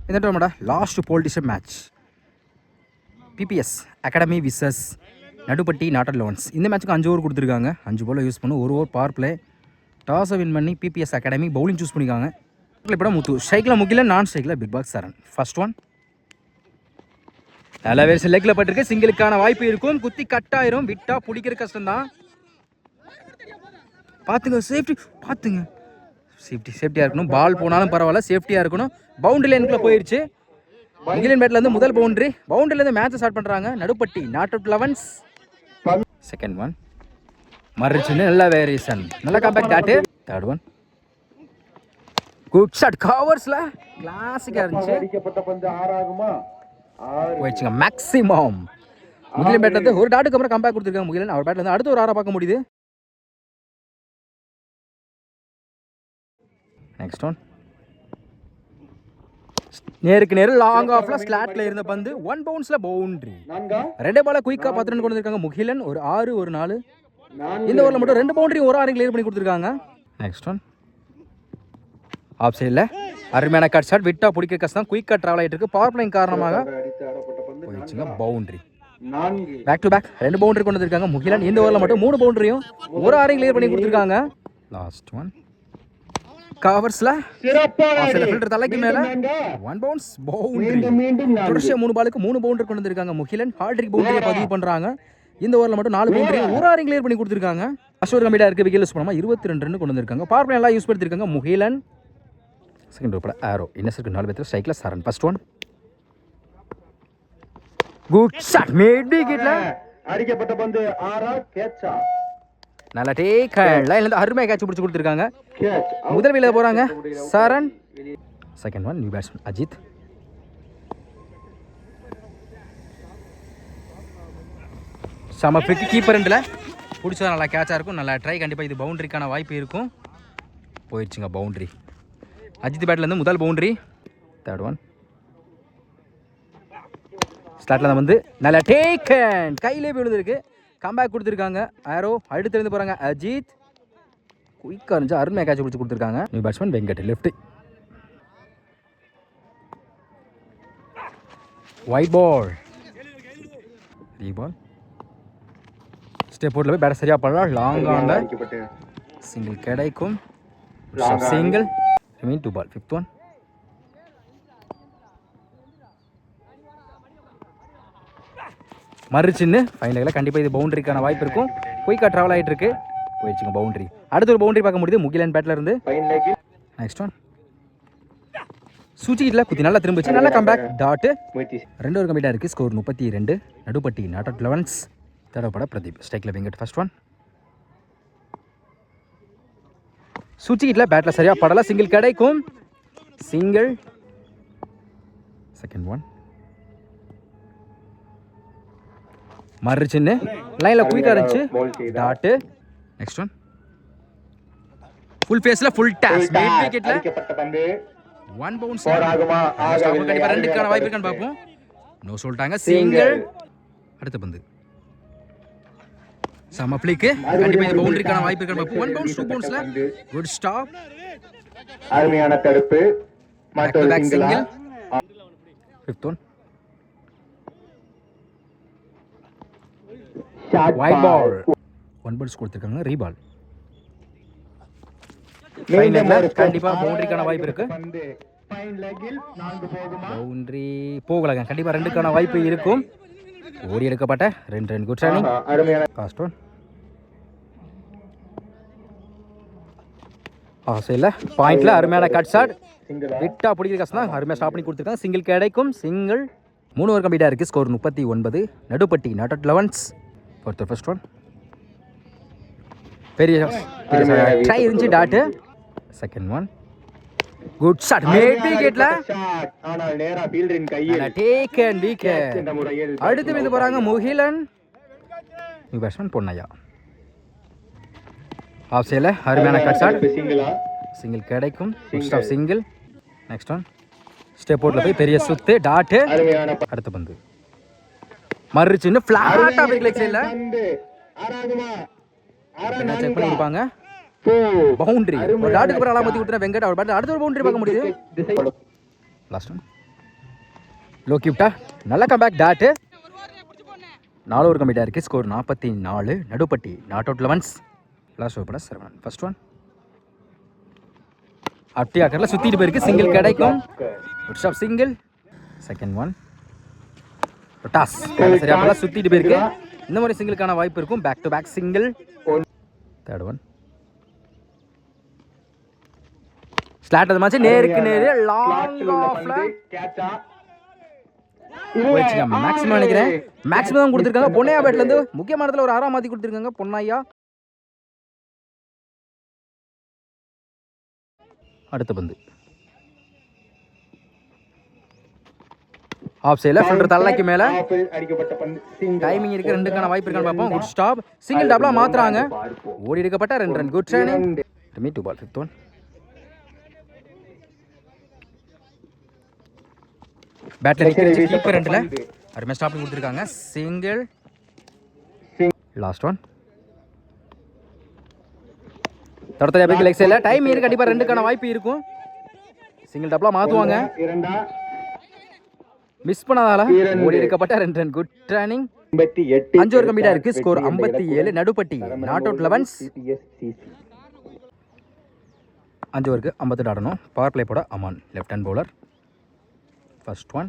இந்த டோர்னமெண்ட்டோட லாஸ்ட் போல்டிஷன் match BPS academy versus Nadupatti not at elevens. இந்த மேட்ச்சுக்கு 5 ஓவர் கொடுத்துருக்காங்க. 5 பால் யூஸ் பண்ணும். 1 ஓவர் பவர் பிளே. டாஸை வின் பண்ணி பிபிஎஸ் அகாடமி பவுலிங் சூஸ் பண்ணிக்காங்க. இப்போ முத்து ஸ்ட்ரைக்கில் முக்கில, நான் ஸ்ட்ரைக்கில் பிக் பாஸ் சரண். ஃபர்ஸ்ட் ஒன் நல்ல வேறு லெக்கில் பட்டிருக்கு. சிங்கிளுக்கான வாய்ப்பு இருக்கும். குத்தி கட்டாயிரும். விட்டா பிடிக்கிற கஷ்டம்தான். பார்த்துங்க, சேஃப்டி பார்த்துங்க. சேஃப்டியாக இருக்கணும். பால் போனாலும் பரவாயில்ல, சேஃப்டியாக இருக்கணும். பவுண்டரி லைனுக்குள்ளே போயிடுச்சு. இங்கிலாந்து பேட்லேருந்து முதல் பவுண்டரிலேருந்து மேட்சை ஸ்டார்ட் பண்ணுறாங்க. Nadupatti not out elevens. Second one மறுச்சுன்னு நல்ல வேரியேஷன், நல்ல comeback dot. Third one good shot கவர்ஸ்ல கிளாசிக்காக இருந்துச்சு. போயிடுச்சுங்க மேக்ஸிமம். முகிலன் பேட்லேருந்து ஒரு டாட்டுக்கு அப்புறம் கம்பேக் கொடுத்துருக்காங்க முகிலன். அவர் பேட்லேருந்து அடுத்து ஒரு 6 பார்க்க முடியுது. நெக்ஸ்ட் ஒன் நேருக்கு நேரு லாங் ஆஃப்ல ஸ்லாட்ல இருந்த பந்து 1 பவுன்ஸ்ல பவுண்டரி. 2 பால குயிக்கா 10 ரன் கொண்டு வந்திருக்காங்க முகிலன். ஒரு 6 ஒரு 4. இந்த ஓவரில் மட்டும் 2 பவுண்டரி ஒரு 6 கிளியர் பண்ணி கொடுத்துருக்காங்க. நெக்ஸ்ட் ஒன் ஆஃப் சைடில் அருமையான கட் ஷாட். விட்டா பிடிக்க கஷ்டம். குயிக்கா டிராவல் ஆகிட்டு இருக்கு. பவர் பிளேயிங் காரணமாக போயிடுச்சுங்க boundary. Back to back 2 boundary கொண்டு வந்திருக்காங்க முகிலன். இந்த ஓவரில் மட்டும் 3 பவுண்டரியும் ஒரு 6 கிளியர் பண்ணி கொடுத்துருக்காங்க. லாஸ்ட் ஒன் கவர்ஸ்ல ஃபில்டர் தலைக்கு மேல 1 பவுன்ஸ் பவுண்டரி. தொடர்ச்சியா 3 பாலுக்கு 3 பவுண்டரி கொண்டு வந்திருக்காங்க முகிலன். ஹார்ட்ரிக் பவுண்டரியை பதிவு பண்றாங்க. இந்த ஓவரில் மட்டும் 4 பவுண்டரி ஒரு 6 கிளியர் பண்ணி கொடுத்துருக்காங்க. அஷோர் கம்பீடா இருக்கு. விக்கெட் யூஸ் பண்ணாம 22 ரன் கொண்டு வந்திருக்காங்க. பவர் பிளே நல்லா யூஸ் பண்ணிருக்காங்க முகிலன். செகண்ட் ஓவர் ஆரோ இன்னசருக்கு 4 பேர் ஸ்ட்ரைக்ல Charan. First one good shot mat விக்கெட்ல அடிக்கப்பட்ட பந்து ஆரா கேட்சா. நல்ல டேக் லைன்ல இருந்து அருமையா கேட்ச் பிடிச்சு கொடுத்துருக்காங்க. முதல் வீல போறாங்க Charan. Second one new batsman Ajith. சம ஃபிக் கீப்பர் எண்ட்ல பிடிச்சா நல்லா கேட்சா இருக்கும். நல்லா ட்ரை. கண்டிப்பா இது பவுண்டரிக்கான வாய்ப்பு இருக்கும். போயிடுச்சுங்க பவுண்டரி. அஜித் பேட்ல இருந்து முதல் பவுண்டரி. தேர்ட் ஒன் ஸ்டார்ட்ல வந்து நல்ல டேக் கையிலே விழுந்திருக்கு. கம்பேக் கொடுத்துருக்காங்க ஆரோ. அடுத்து இருந்து போகிறாங்க அஜித். குயிக்காக இருந்துச்சு. அருமையாக கேட்ச் பிடிச்சி கொடுத்துருக்காங்க. New batsman Venkat left. Wide ball ரீபால். ஸ்டெப் போர்டில் போய் பேட் சரியாக பண்ணலாம். லாங் ஆன சிங்கிள் கிடைக்கும். Single mean 2 ball. Fifth one மறுச்சின்னு ஃபைனலில் கண்டிப்பாக இது பவுண்டரிக்கான வாய்ப்பு இருக்கும். குயிக்காக ட்ராவல் ஆகிட்டு இருக்கு. போயிடுச்சுங்க பவுண்டரி. அடுத்த ஒரு பவுண்டரி பார்க்க முடியுது முகிலன் பேட்ல இருந்து. நெக்ஸ்ட் ஒன் சூச்சிக்கிட்டல குத்தி நல்லா திரும்பிச்சு. நல்லா கம்பேக் டாட்டு. 2 ஓவர் கம்ப்ளீட்டாக இருக்குது. Score 32. Nadupatti not out elevens. தேடப்பட பிரதீப் ஸ்ட்ரைக்கில் வெங்கட். ஃபர்ஸ்ட் ஒன் சூச்சிக்கிட்டல பேட்டில் சரியாக படலை. சிங்கிள் கிடைக்கும். சிங்கிள். செகண்ட் ஒன் மறுச்சின்னு லைனில் குயிக்காக இருந்துச்சு. டாட்டு. நெக்ஸ்ட் ஒன் ஃபுல் ஃபேஸில் ஃபுல் டாஸ். மேட் விக்கெட்ல 1 பவுன்ஸ். கண்டிப்பாக 2க்கான வாய்ப்பு இருக்கான்னு பார்ப்போம். நோ சொல்லிட்டாங்க. சிங்கிள். அடுத்த பந்து சம பிளிக்கு. கண்டிப்பாக இது பவுண்டரிக்கான வாய்ப்பு இருக்கான்னு பார்ப்போம். 1 பவுன்ஸ் 2 பவுன்ஸ்ல குட் ஸ்டாப். அருமையான தடுப்பு. Single. Fifth one white ball. 1 balls கொடுத்துருக்காங்க. ரீபால். கண்டிப்பா பவுண்டரிக்கான வாய்ப்பு இருக்கு. பவுண்டரி போகலங்க. கண்டிப்பா 2க்கான வாய்ப்பு இருக்கும். ஓடி எடுக்கப்பட்ட 2 run. Good running. Last one ஆசையில் பாயிண்ட்ல அருமையான கட் ஷாட். விட்டா பிடிக்கிற கஷ்டம் தான். அருமையாக ஸ்டாப் பண்ணி கொடுத்துருக்காங்க. சிங்கிள் கிடைக்கும். சிங்கிள். 3 ஓவர் கம்ப்ளீட்டாக இருக்குது. Score 39. Nadupatti not out elevens. First one பெரிய ட்ரை இருந்துச்சு. Dot. Second one good shot mat விக்கெட்ல. ஆனால் நேரா ஃபீல்டரின் கையில் டேக் அண்ட் விக்கெட். அடுத்து வந்து போறாங்க Mukilan. New batsman Ponnaiya. Off சைடில் அருமையான கட் ஷாட். சிங்கிள் கிடைக்கும். Stop single. Next one step போர்டில் போய் பெரிய சுத்து. டாட்டு. அடுத்த பந்து மறுச்சின்னு ஃபிளாட்டா பிரேக் சைடுல என்ன செக் பண்ணி இருப்பாங்க. பவுண்டரி. ஒரு டாட்டுக்கு அப்புறம் அலாமத்தி கொடுத்தா வெங்கட். அவர் பேட்ல அடுத்த ஒரு பவுண்டரி பார்க்க முடியுது. லாஸ்ட் ஒன் லோ கிப்டா நல்ல கம்பேக் டாட்டு 4 ஓவர் கம்ப்ளீட் ஆயிருக்கு. Score 44. Nadupatti not out 11. Last over Saravanan. First one அப்டியாக்கர்ல சுத்திட்டு போயிருக்கு. சிங்கிள் கிடைக்கும். ஒரு stop single. Second one toss சரியா போல சுத்திட்டு போயிருக்கு. இந்த மாதிரி சிங்கிளுக்கான வாய்ப்பு இருக்கும். Back to back single. Third one slot அது மாதிரி நேருக்கு நேரே லாங் ஆஃப்ல போயிடுச்சுங்க. மேக்ஸிமம் நினைக்கிறேன் மேக்ஸிமம் தான் கொடுத்துருக்காங்க. பொன்னையா பேட்ல இருந்து முக்கியமானதுல ஒரு 6 மாத்தி கொடுத்துருக்காங்க பொன்னையா. அடுத்த பந்து ஆஃப் சைடுல ஃபில்டர் தலைக்கு மேல டைமிங் இருக்கு. ரெண்டுக்கான வாய்ப்பு இருக்கான்னு பார்ப்போம். குட் ஸ்டாப் சிங்கிள் டபுளா மாத்துறாங்க. ஓடி எடுக்கப்பட்ட 2 ரன். Good running. மீ 2 பால். ஃபிஃப்த் ஒன் பேட்ல நிக்கிற கீப்பர் ரெண்டுல அருமையா ஸ்டாப்பிங் கொடுத்துருக்காங்க. சிங்கிள். லாஸ்ட் ஒன் தடத்தலையா பேக் லெக் சைடுல டைம் இருக்கு. கண்டிப்பா ரெண்டுக்கான வாய்ப்பு இருக்கும். சிங்கிள் டபுளா மாத்துவாங்க. மிஸ் பண்ணதால ஓடி எடுக்கப்பட்ட 2 run. Good running. 5 over complete ஆயிருக்கு. ஸ்கோர் 57. நடுப்பட்டி நாட் அவுட் 11. 5 ஓவருக்கு 58 ஆடணும். பவர் பிளே போட Aman left hand bowler. First one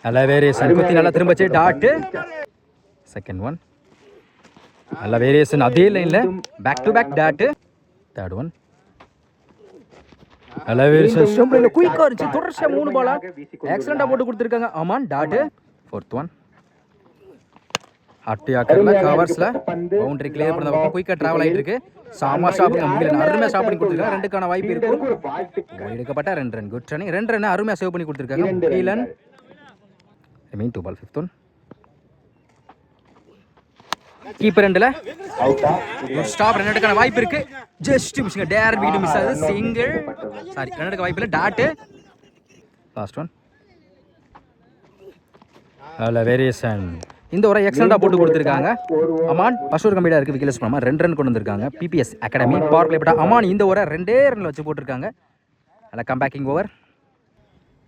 நல்ல வேரியேஷன் குத்தி நல்லா திரும்பச்சு டாட். செகண்ட் ஒன் நல்ல வேரியேஷன் அதே லைன்ல back to back dot. Third one நல்ல வேரியேஷன் ஸ்டம்பில் குயிக்கா இருந்துச்சு. தொடர்ச்சியா 3 பாலா எக்ஸலண்டா போட்டு கொடுத்துருக்காங்க அமான் டாட். ஃபோர்த் ஒன் அட்டியாக்கர்ல கவர்ஸ்ல பவுண்டரி கிளியர் பண்ண பக்கம் குயிக்கா டிராவல் ஆயிட்டு இருக்கு. சாமா ஷாப்பிங் முகிலன் அருமையா ஸ்டாப் பண்ணி கொடுத்துருக்காங்க. ரெண்டுக்கான வாய்ப்பு இருக்கும். எடுக்கப்பட்ட 2 ரன். Good running. 2 ரன் அருமையா சேவ் பண்ணி கொடுத்துருக்காங்க முகிலன். மீன் 2 பால். ஃபிஃப்த் ஒன் கீப்பர் ரெண்டுல ஸ்டாப். 2 ரன்னுக்கான வாய்ப்பு இருக்கு. ஜஸ்ட் மிஸ்ங்க டேர் விக்கெட் மிஸ் ஆகுது. சிங்கிள். சாரி 2 ரன்னுக்கு வாய்ப்பு இல்ல டாட். லாஸ்ட் ஒன் நல்ல வேரியேஷன். இந்த ஒரு எக்ஸலண்டா போட்டு கொடுத்துருக்காங்க அமான். ஃபர்ஸ்ட் ஓவர் கம்ப்ளீட் இருக்கு. விக்கெட் பண்ணாம 2 ரன் கொண்டு வந்திருக்காங்க. பிபிஎஸ் அகாடமி பவர் பிளே போட்ட அமான் இந்த ஓவரை 2 ரன்ல வச்சு போட்டிருக்காங்க. நல்ல comebacking over.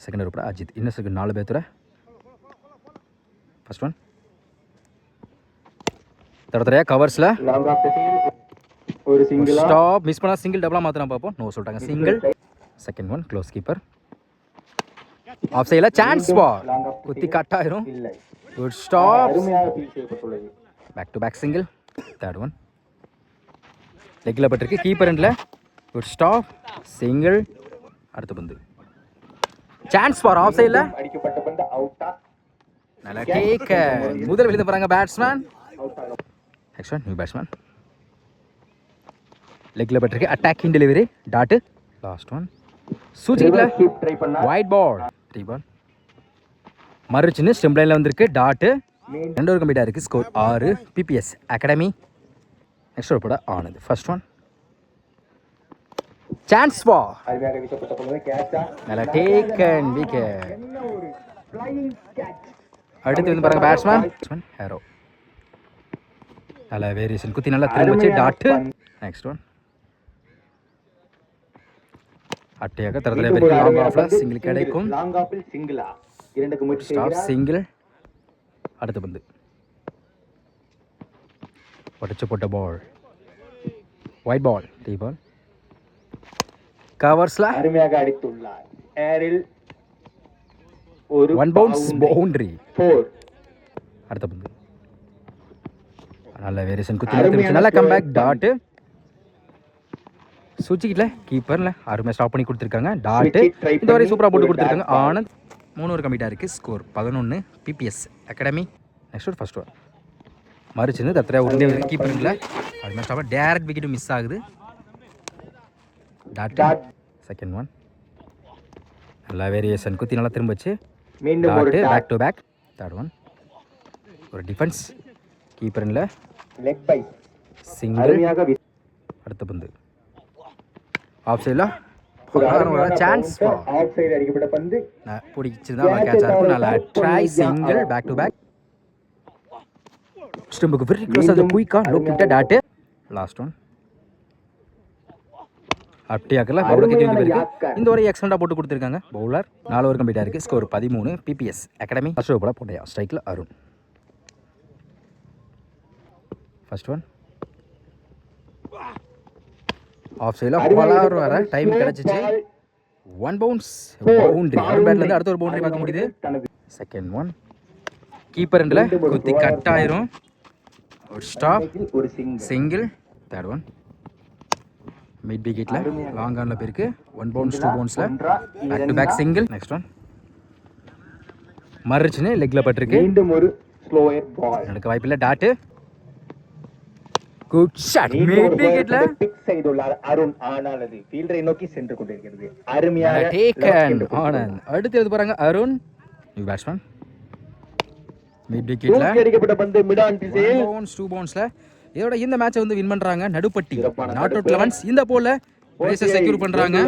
Second over Ajith இன்னும் 4 பேத்துற. ஃபர்ஸ்ட் ஒன் தடத்தரையா கவர்ஸ்ல ஒரு சிங்கிள் ஸ்டாப் மிஸ் பண்ணா சிங்கிள் டபுளா மாத்திரம் பார்ப்போம். நோ சொல்லிட்டாங்க single. Second one close keeper off சைடுல சான்ஸ் பால் குத்தி கட் ஆயிரும். Good stop back to back single. Third one லெக்ல பட்டிருக்கு கீப்பர் எண்ட்ல. Good stop single. அடுத்த பந்து சான்ஸ் ஃபார் ஆஃப் சைடுல அடிக்கப்பட்ட பந்து அவுட்டா. நல்ல கேக்க முதல் விழுந்து போறாங்க batsman. Next one new batsman லெக்ல பட்டிருக்கு attacking delivery dot. Last one சூச்சிக்கிட்ட ட்ரை பண்ணா ஒயிட் பால் 3 பால் மறுச்சுன்னு ஸ்டெம் லைன்ல வந்திருக்கு டாட். 2 ஓவர் கம்ப்ளீட் ஆயிருக்கு. Score 6. PBS academy next over போட ஆனது. ஃபர்ஸ்ட் ஒன் சான்ஸ் ஃபார் அருமையாக வீசப்பட்ட பந்து கேட்சா. நல்ல டேக்கன் விக்கெட். அடுத்து வந்து பாருங்க பேட்ஸ்மேன் ஹேரோ நல்ல வேரியேஷன் குத்தி நல்லா திரும்பிச்சு டாட். நெக்ஸ்ட் ஒன் அட்டையாக தரத்துல பெரிய லாங் ஆஃப்ல சிங்கிள் கிடைக்கும். லாங் ஆஃபில் சிங்கிளா 2க்கு முயற்சி ஸ்டாப் சிங்கிள். அடுத்த பந்து உடைச்சு போட்ட பால் ஒயிட் பால் 3 பால் கவர்ஸ்ல அருமையாக அடித்துள்ளார். ஏரில் ஒரு 1 பவுன்ஸ் பவுண்டரி 4. அடுத்த பந்து நல்ல வேரியேஷன் குத்தி திரும்பிச்சு நல்ல கம்பேக் டாட். சுவிட்சிக்கிட்ட கீப்பர்ல அருமையா ஸ்டாப் பண்ணி கொடுத்துருக்காங்க டாட். இந்த வரை சூப்பரா போட்டு கொடுத்துருக்காங்க ஆனந்த். 3 ஓவர் கம்ப்ளீட் ஆயிருக்கு. Score 11. PBS academy next over first over மறுச்சு தத்திரையா உடனே கீப்பர்ல அருமையா ஸ்டாப் டைரக்ட் விக்கெட் மிஸ் ஆகுது டாட். செகண்ட் ஒன் நல்ல வேரியேஷன் குத்தி நல்லா திரும்பிச்சு மீண்டும் ஒரு dot back to back. Third one ஒரு டிஃபென்ஸ் கீப்பர்ல லெக் பை சிங்கிள். அருமையாக அடுத்த பந்து ஆஃப் சைடுல சான்ஸ் ஆஃப் சைடு அடிக்கப்பட்ட பந்து பிடிச்சிருந்தா கேட்சா இருக்கும். நல்லா try single back to back. ஸ்டம்புக்கு வெரி க்ளோஸ் அது குயிக்கா லோ கிட்ட டாட். லாஸ்ட் ஒன் அப்படியாக்கல பவுலர் கிக் இருக்கு. இந்த ஒரு எக்ஸ்டெண்டா போட்டு கொடுத்துருக்காங்க. பவுலர் 4 ஓவர் கம்ப்ளீட் ஆயிருக்கு. Score 13. PBS academy first over போல போட்டையா. ஸ்ட்ரைக்ல அருண். ஃபர்ஸ்ட் ஒன் ஆஃப் சைடில் பலார் வர டைம் கிடச்சிச்சு. 1 பவுன்ஸ் பவுண்டரி. அருண் பேட்லேருந்து அடுத்த ஒரு பவுண்டரி பார்க்க முடியுது. செகண்ட் ஒன் கீப்பர் ரெண்டில் குத்தி கட் ஆயிரும். ஒரு stop single. Third one mid விக்கெட்டில் லாங் ஆனில் போயிருக்கு. 1 பவுன்ஸ் 2 பவுன்ஸில் back to back single. Next one மறுச்சுன்னு லெக்கில் பட்டிருக்கு. எனக்கு வாய்ப்பில்லை. டாட்டு குட் ஷாட் மிட் விக்கெட்ல பிக் செய்துள்ளார் அருண். ஆனால் அது ஃபீல்டரை நோக்கி சென்று கொண்டிருக்கிறது. அருமையான டேக்கன் ஆனந்த். அடுத்து எது போறாங்க அருண். நியூ பேட்ஸ்மேன் மிட் விக்கெட்ல அடிக்கப்பட்ட பந்து மிடான் திசையில் 1 பவுன்ஸ் 2 பவுன்ஸ்ல இதோட இந்த மேட்சை வந்து வின் பண்றாங்க. நடுப்பட்டி நாட் அவுட் 11 இந்த போல பிரைஸை செக்யூர் பண்றாங்க.